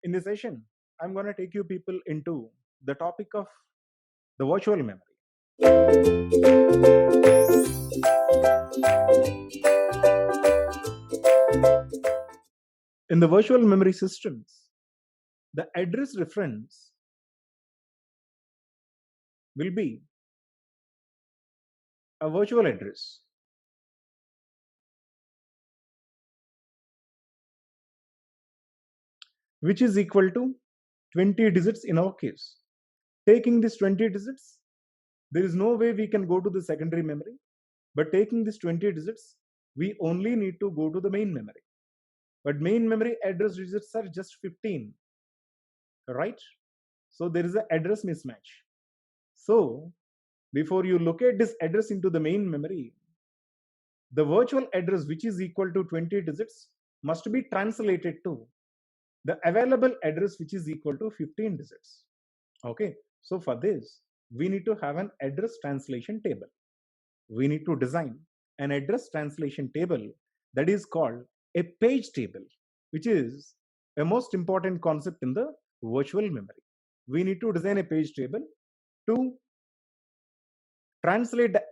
In this session, I'm going to take you people into the topic of the virtual memory. In the virtual memory systems, the address reference will be a virtual address which is equal to 20 digits in our case. Taking this 20 digits, there is no way we can go to the secondary memory, but taking this 20 digits, we only need to go to the main memory. But main memory address digits are just 15, right? So there is an address mismatch. So before you locate this address into the main memory, the virtual address which is equal to 20 digits must be translated to the available address which is equal to 15 digits. Okay, so for this, we need to have an address translation table. We need to design an address translation table that is called a page table, which is a most important concept in the virtual memory. We need to design a page table to translate the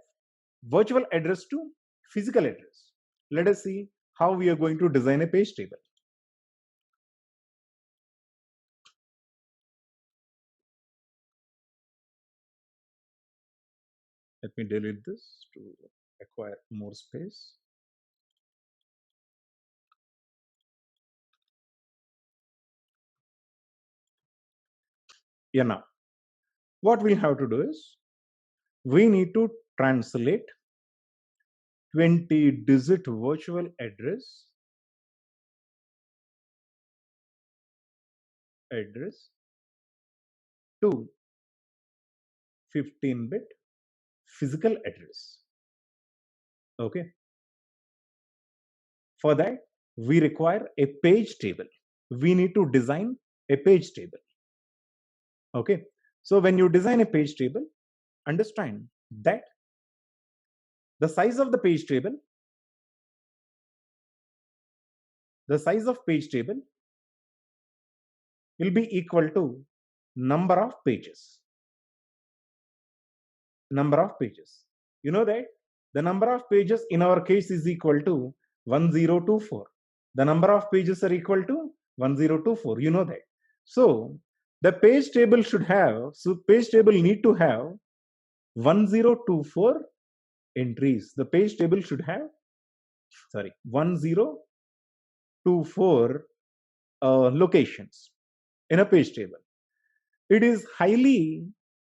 virtual address to physical address. Let us see how we are going to design a page table. Let me delete this to acquire more space. Yeah, now what we have to do is we need to translate 20-digit virtual address to 15-bit physical address. Okay. For that, we require a page table. We need to design a page table. Okay. So when you design a page table, understand that the size of page table will be equal to number of pages. You know that the number of pages in our case is equal to 1024. The number of pages are equal to 1024. You know that. So the page table need to have 1024 entries. The page table should have 1024 locations in a page table. It is highly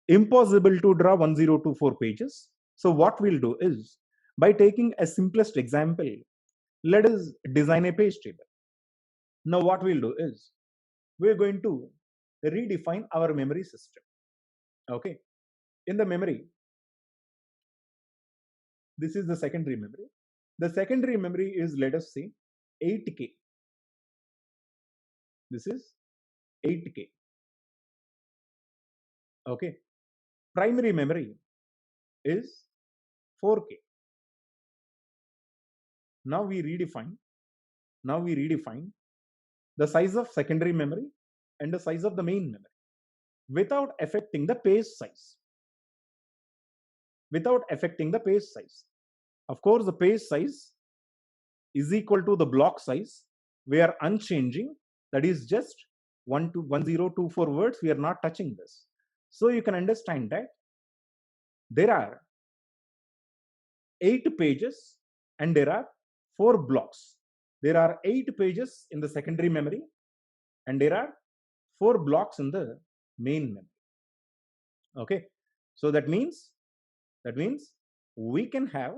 impossible to draw 1024 pages. So what we'll do is, by taking a simplest example, let us design a page table. Now what we'll do is, we're going to redefine our memory system. Okay. In the memory, this is the secondary memory. The secondary memory is, let us say, 8K. This is 8K. Okay. Primary memory is 4K. Now we redefine the size of secondary memory and the size of the main memory without affecting the page size. Of course, the page size is equal to the block size. We are unchanging. That is just 1024 words. We are not touching this. So you can understand that there are 8 pages and there are 4 blocks. There are 8 pages in the secondary memory and there are 4 blocks in the main memory. Okay. So that means we can have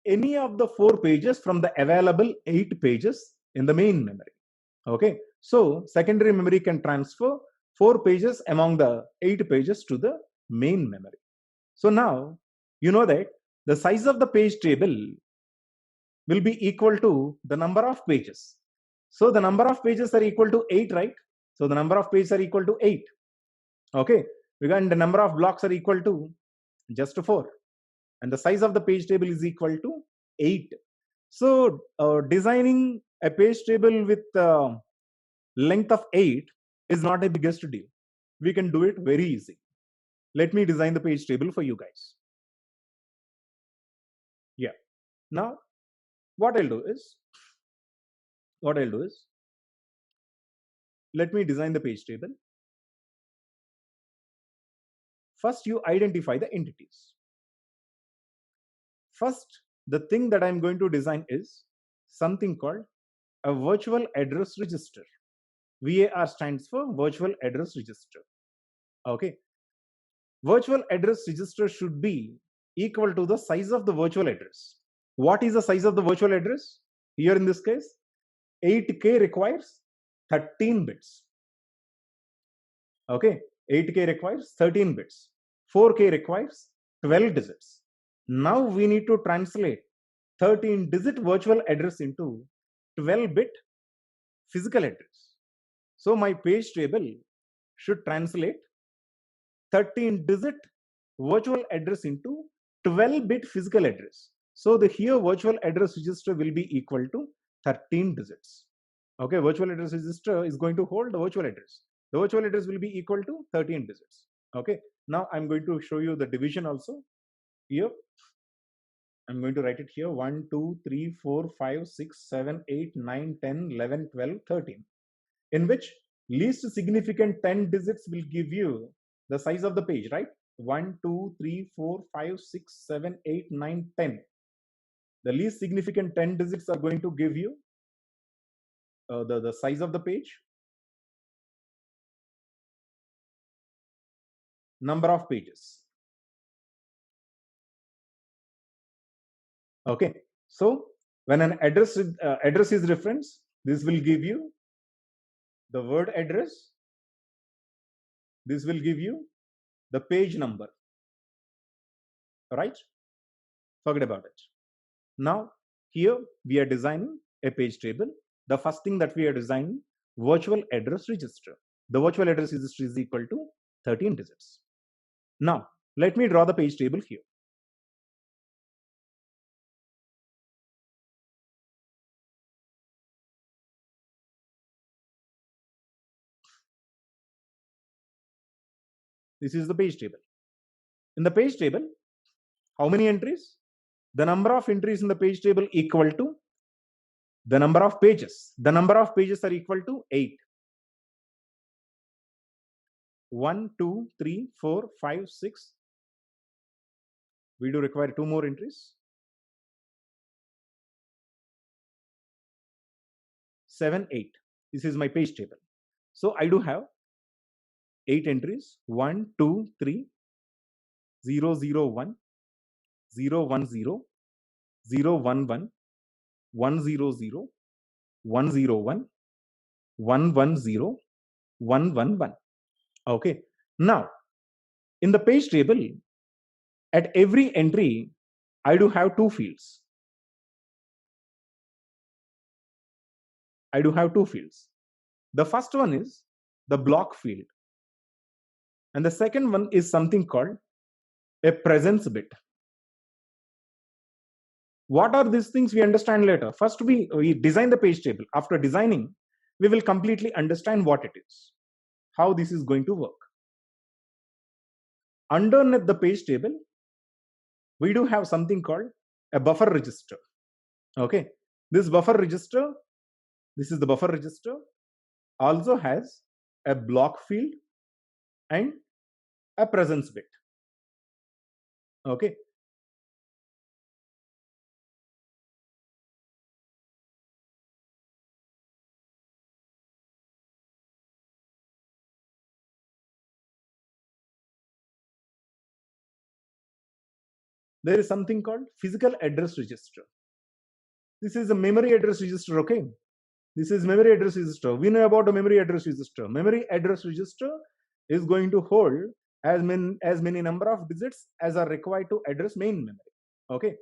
any of the 4 pages from the available 8 pages in the main memory. Okay. So secondary memory can transfer 4 pages among the 8 pages to the main memory. So now you know that the size of the page table will be equal to the number of pages. So the number of pages are equal to 8, right? So the number of pages are equal to 8. Okay. And the number of blocks are equal to just 4. And the size of the page table is equal to 8. So designing a page table with length of 8 is not a biggest deal. We can do it very easy. Let me design the page table for you guys. Yeah. Now, what I'll do is, let me design the page table. First, you identify the entities. First, the thing that I'm going to design is something called a virtual address register. VAR stands for virtual address register. Okay. Virtual address register should be equal to the size of the virtual address. What is the size of the virtual address? Here in this case, 8K requires 13 bits. Okay, 8K requires 13 bits. 4K requires 12 digits. Now we need to translate 13-digit virtual address into 12-bit physical address. So my page table should translate 13-digit virtual address into 12-bit physical address. So the here virtual address register will be equal to 13 digits. Okay, virtual address register is going to hold the virtual address. The virtual address will be equal to 13 digits. Okay, now I'm going to show you the division also. Here, I'm going to write it here 1, 2, 3, 4, 5, 6, 7, 8, 9, 10, 11, 12, 13. In which least significant 10 digits will give you the size of the page, right? 1, 2, 3, 4, 5, 6, 7, 8, 9, 10. The least significant 10 digits are going to give you the size of the page, number of pages. Okay, so when an address is reference, this will give you the word address. This will give you the page number, right? Forget about it. Now here we are designing a page table. The first thing that we are designing, virtual address register. The virtual address register is equal to 13 digits. Now let me draw the page table here. This is the page table. In the page table, how many entries? The number of entries in the page table equal to the number of pages. The number of pages are equal to 8. 1, 2, 3, 4, 5, 6. We do require 2 more entries. 7, 8. This is my page table. So I do have 8 entries. 1, 2, 3, 0, 0, 1, 0, 1, 0, 0, 1, 1, 1, 0, 0, 1, 0, 1, 1, 1, 0, 1, 1, 1. Okay. Now, in the page table, at every entry, I do have 2 fields. I do have 2 fields. The first one is the block field. And the second one is something called a presence bit. What are these things we understand later? First, we design the page table. After designing, we will completely understand what it is, how this is going to work. Underneath the page table, we do have something called a buffer register. Okay, this buffer register, this is the buffer register, also has a block field and a presence bit. Okay, there is something called physical address register. This is a memory address register. Okay, this is memory address register. We know about the memory address register. Memory address register is going to hold as many number of digits as are required to address main memory. Okay,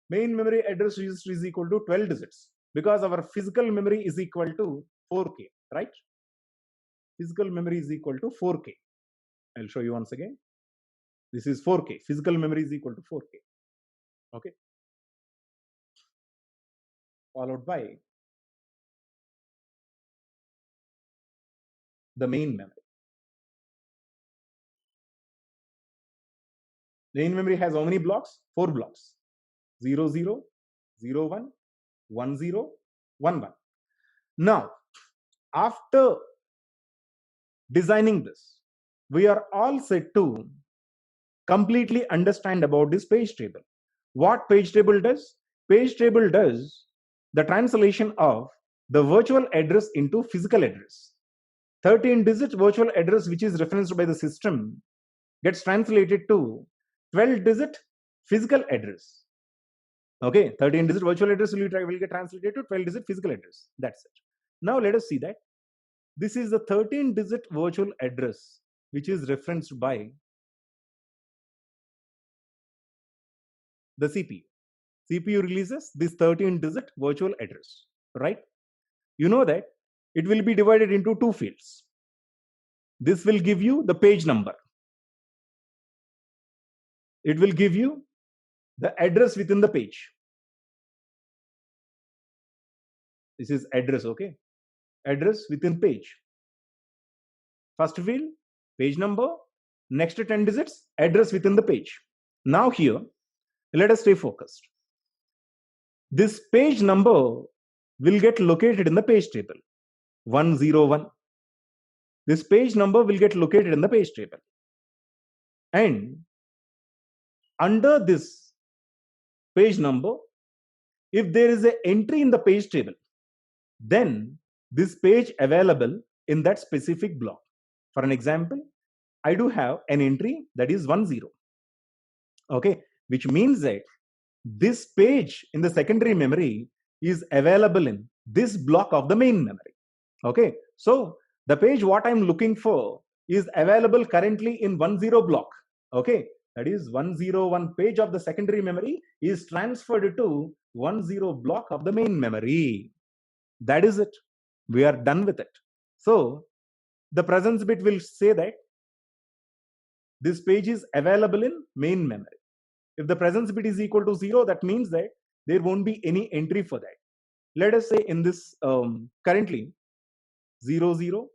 main memory address register is equal to 12 digits because our physical memory is equal to 4K, right? Physical memory is equal to 4K. I'll show you once again. This is 4K. Physical memory is equal to 4K. Okay, followed by the main memory. Main memory has how many blocks? 4 blocks. 0, 0, 0, 1, 1, 0, 1, 1. Now, after designing this, we are all set to completely understand about this page table. What page table does? Page table does the translation of the virtual address into physical address. 13-digit virtual address which is referenced by the system gets translated to 12-digit physical address. Okay, 13-digit virtual address will get translated to 12-digit physical address. That's it. Now let us see that this is the 13-digit virtual address which is referenced by the CPU. CPU releases this 13-digit virtual address, right? You know that it will be divided into 2 fields. This will give you the page number. It will give you the address within the page. This is address, okay? Address within page. First field, page number, next 10 digits, address within the page. Now here, let us stay focused. This page number will get located in the page table, 101. This page number will get located in the page table. And under this page number, if there is an entry in the page table, then this page available in that specific block. For an example, I do have an entry that is 10. Okay, which means that this page in the secondary memory is available in this block of the main memory. Okay, so the page what I'm looking for is available currently in 10 block. Okay, that is 101 page of the secondary memory is transferred to 10 block of the main memory. That is it. We are done with it. So the presence bit will say that this page is available in main memory. If the presence bit is equal to 0, that means that there won't be any entry for that. Let us say in this currently 0, 0,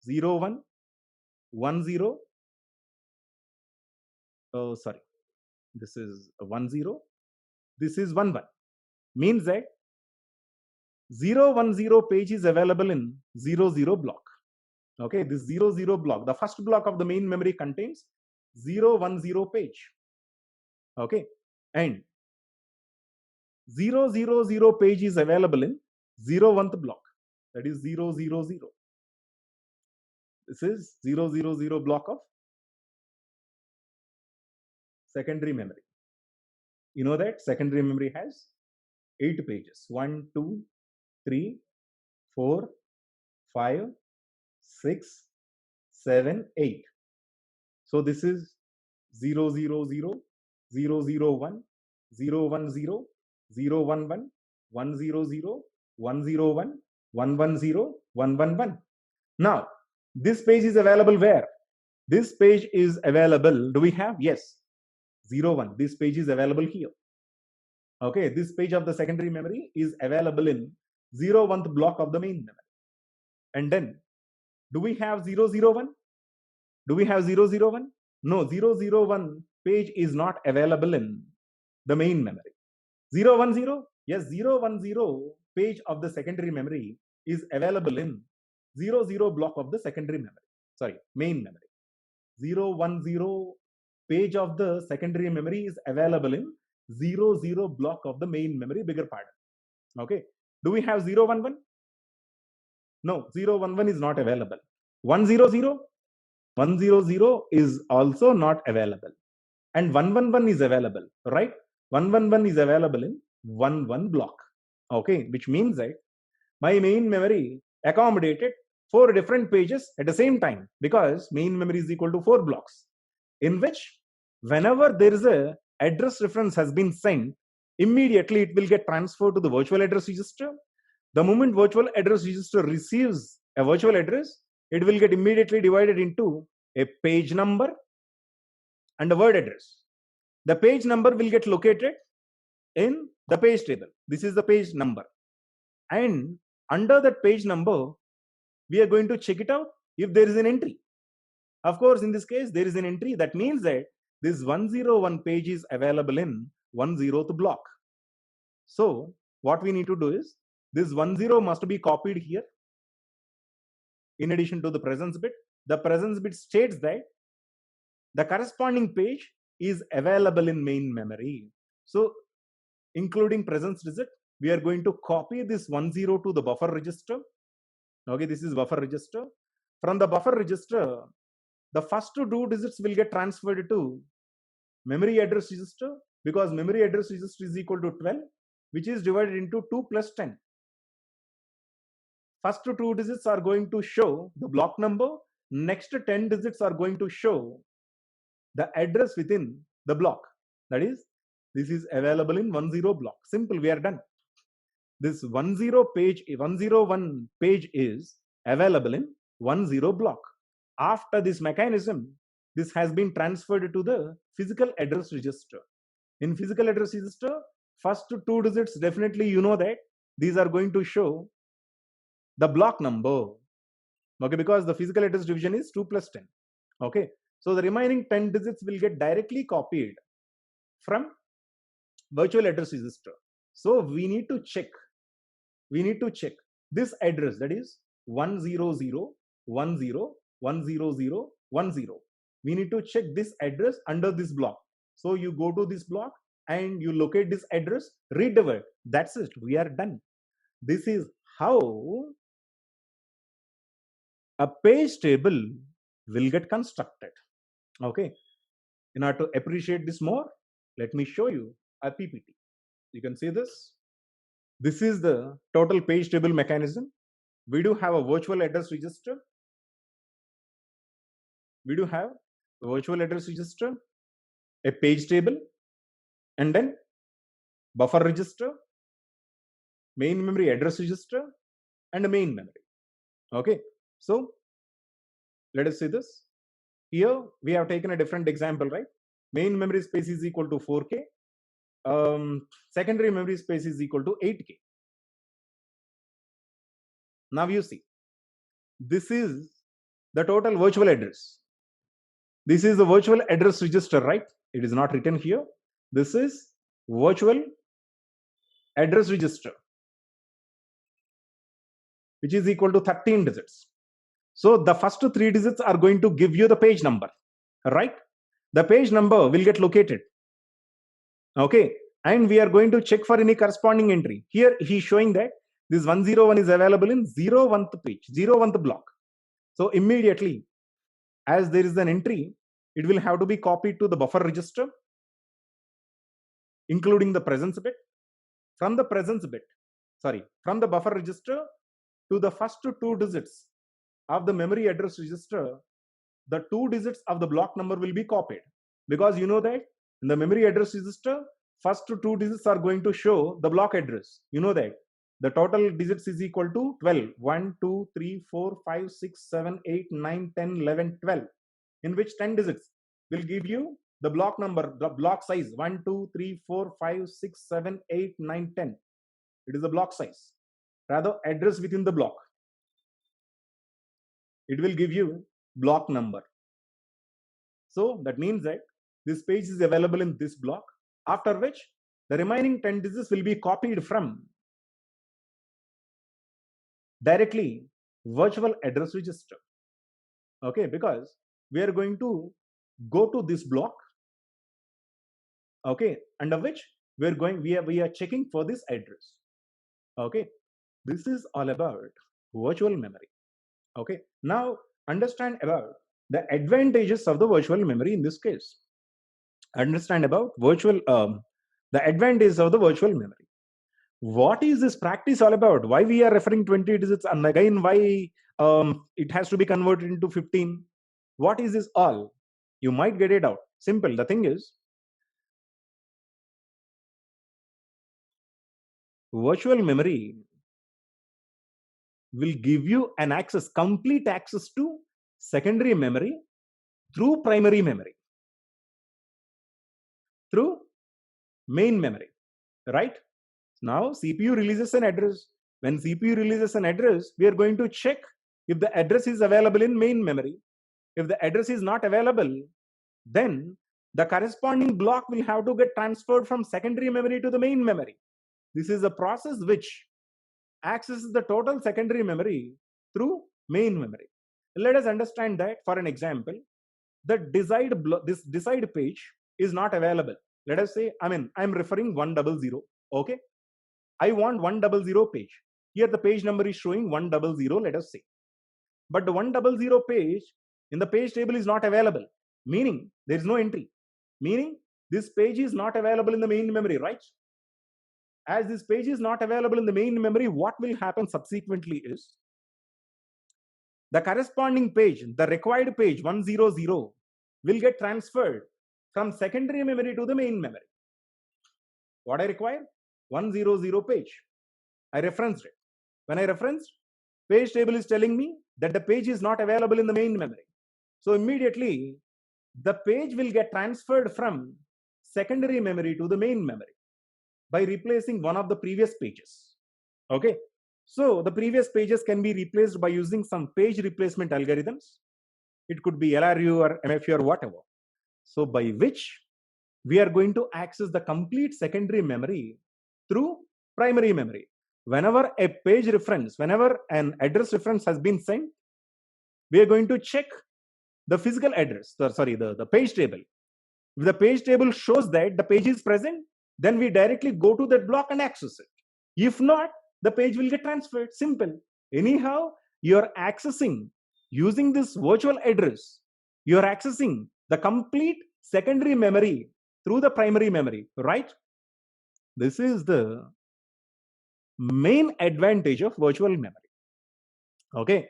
0, 1, 1, 0. Oh, sorry. This is 1, 0. This is 1, 1. Means that 0, 1, 0 page is available in 0, 0 block. Okay, this 0, 0 block, the first block of the main memory contains 0, 1, 0 page. Okay, and 0, 0, 0 page is available in 0th block, that is 0, 0, 0. This is 0, 0, 0 block of secondary memory. You know that secondary memory has 8 pages, 1, 2, 3, 4, 5, 6, 7, 8. So this is 0, 0, 0, 0, 0, 1, 0, 1, 0, 0, 1, 1, 1, 0, 0, 1, 0, 1, 1, 1, 0, 1, 1, 1. Now, this page is available where? This page is available. Do we have? Yes. 0, 1. This page is available here. Okay, this page of the secondary memory is available in 0th block of the main memory. And then, do we have 0, 0, 1? Do we have 0, 0, 1? No, 0, 0, 1 page is not available in the main memory. 0, 1, 0? Yes, 0, 1, 0 page of the secondary memory is available in 0, 0 block of the secondary memory. Sorry, main memory. 0, 1, 0 page of the secondary memory is available in 0, 0 block of the main memory, bigger pardon. Okay. Do we have 0, 1, 1? No, 0, 1, 1 is not available. 1, 0, 0? 1, 0, 0 is also not available. And 1, 1, 1 is available, right? 1, 1, 1 is available in 1, 1 block. Okay, which means that my main memory accommodated 4 different pages at the same time, because main memory is equal to 4 blocks, in which whenever there is a address reference has been sent, immediately it will get transferred to the virtual address register. The moment virtual address register receives a virtual address, it will get immediately divided into a page number and a word address. The page number will get located in the page table. This is the page number. And under that page number, we are going to check it out if there is an entry. Of course, in this case, there is an entry. That means that this 101 page is available in 10th block. So what we need to do is this 10 must be copied here. In addition to the presence bit, the presence bit states that the corresponding page is available in main memory. So including presence digit, we are going to copy this 10 to the buffer register. Okay, this is buffer register. From the buffer register, the first two digits will get transferred to memory address register, because memory address register is equal to 12, which is divided into 2 plus 10. First two digits are going to show the block number. Next 10 digits are going to show the address within the block. That is, this is available in 10 block. Simple, we are done. This 101 page is available in 10 block. After this mechanism, this has been transferred to the physical address register. In physical address register, first two digits, definitely you know that these are going to show the block number. Okay, because the physical address division is 2 plus 10. Okay, so the remaining 10 digits will get directly copied from virtual address register. So we need to check this address, that is 100101010. We need to check this address under this block. So you go to this block and you locate this address, read the word. That's it, we are done. This is how a page table will get constructed. Okay, in order to appreciate this more, let me show you a PPT. You can see this. This is the total page table mechanism. We do have a virtual address register. We do have a virtual address register, a page table, and then buffer register, main memory address register, and a main memory. Okay, so let us see this. Here we have taken a different example, right? Main memory space is equal to 4K. Secondary memory space is equal to 8K. Now you see, this is the total virtual address. This is the virtual address register, right? It is not written here. This is virtual address register, which is equal to 13 digits. So the first 3 digits are going to give you the page number, right? The page number will get located. Okay, and we are going to check for any corresponding entry. Here he's showing that this 101 is available in 01th page, 01th block. So immediately, as there is an entry, it will have to be copied to the buffer register, including the presence bit. From the buffer register to the first 2 digits of the memory address register, the 2 digits of the block number will be copied, because you know that in the memory address register, first 2 digits are going to show the block address. You know that the total digits is equal to 12. 1, 2, 3, 4, 5, 6, 7, 8, 9, 10, 11, 12, in which 10 digits will give you the block number, the block size 1, 2, 3, 4, 5, 6, 7, 8, 9, 10. It is the block size, rather address within the block. It will give you block number. So that means that this page is available in this block, after which the remaining 10 digits will be copied from directly virtual address register. Okay, because we are going to go to this block, okay, under which we are checking for this address. Okay, this is all about virtual memory. Okay, now understand about the advantages of the virtual memory in this case. Understand about the advantages of the virtual memory. What is this practice all about? Why we are referring 20 digits, and again why it has to be converted into 15? What is this all? You might get it out. Simple. The thing is, virtual memory will give you an access, complete access to secondary memory through primary memory, through main memory, right? Now CPU releases an address. When CPU releases an address, we are going to check if the address is available in main memory. If the address is not available, then the corresponding block will have to get transferred from secondary memory to the main memory. This is a process which accesses the total secondary memory through main memory. Let us understand that for an example. The this decide page is not available. Let us say, I'm referring 100. Okay, I want 100 page. Here the page number is showing 100, let us say. But the 100 page in the page table is not available, meaning there is no entry, meaning this page is not available in the main memory, right? As this page is not available in the main memory, what will happen subsequently is the corresponding page, the required page 100, will get transferred from secondary memory to the main memory. What I require? 100 page. I referenced it. When I referenced, page table is telling me that the page is not available in the main memory. So immediately, the page will get transferred from secondary memory to the main memory by replacing one of the previous pages. Okay. So the previous pages can be replaced by using some page replacement algorithms. It could be LRU or MFU or whatever. So by which we are going to access the complete secondary memory through primary memory. Whenever a page reference, whenever an address reference has been sent, we are going to check the physical address, the page table. If the page table shows that the page is present, then we directly go to that block and access it. If not, the page will get transferred. Simple. Anyhow, you are accessing, using this virtual address, you are accessing the complete secondary memory through the primary memory, right? This is the main advantage of virtual memory. Okay.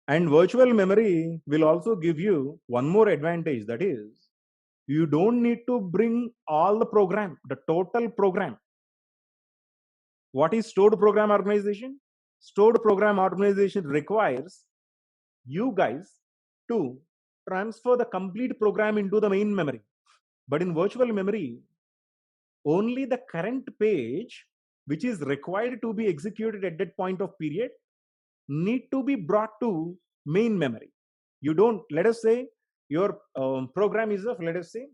And virtual memory will also give you one more advantage, that is, you don't need to bring all the program, the total program. What is stored program organization? Stored program organization requires you guys to transfer the complete program into the main memory. But in virtual memory, only the current page which is required to be executed at that point of period need to be brought to main memory. You don't, let us say your program is of, let us say,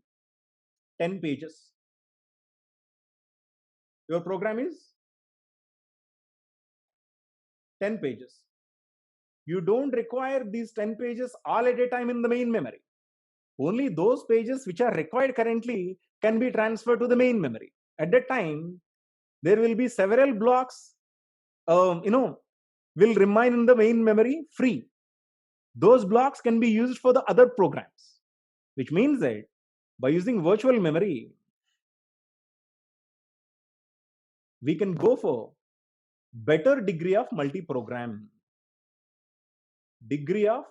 10 pages. Your program is 10 pages. You don't require these 10 pages all at a time in the main memory. Only those pages which are required currently can be transferred to the main memory. At that time, there will be several blocks, will remain in the main memory free. Those blocks can be used for the other programs, which means that by using virtual memory, we can go for better degree of multi-program. Degree of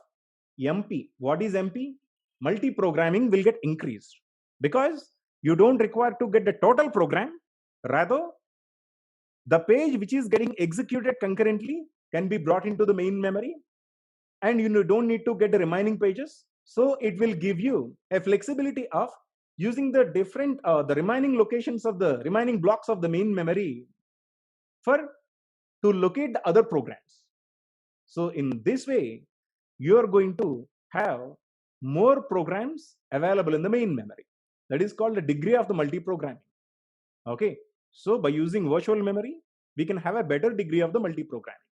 MP. What is MP? Multi-programming will get increased because you don't require to get the total program. Rather, the page which is getting executed concurrently can be brought into the main memory, and you don't need to get the remaining pages. So it will give you a flexibility of using the different the remaining locations of the remaining blocks of the main memory to locate the other programs. So in this way, you are going to have more programs available in the main memory. That is called the degree of the multi-programming. Okay. So by using virtual memory, we can have a better degree of the multi-programming.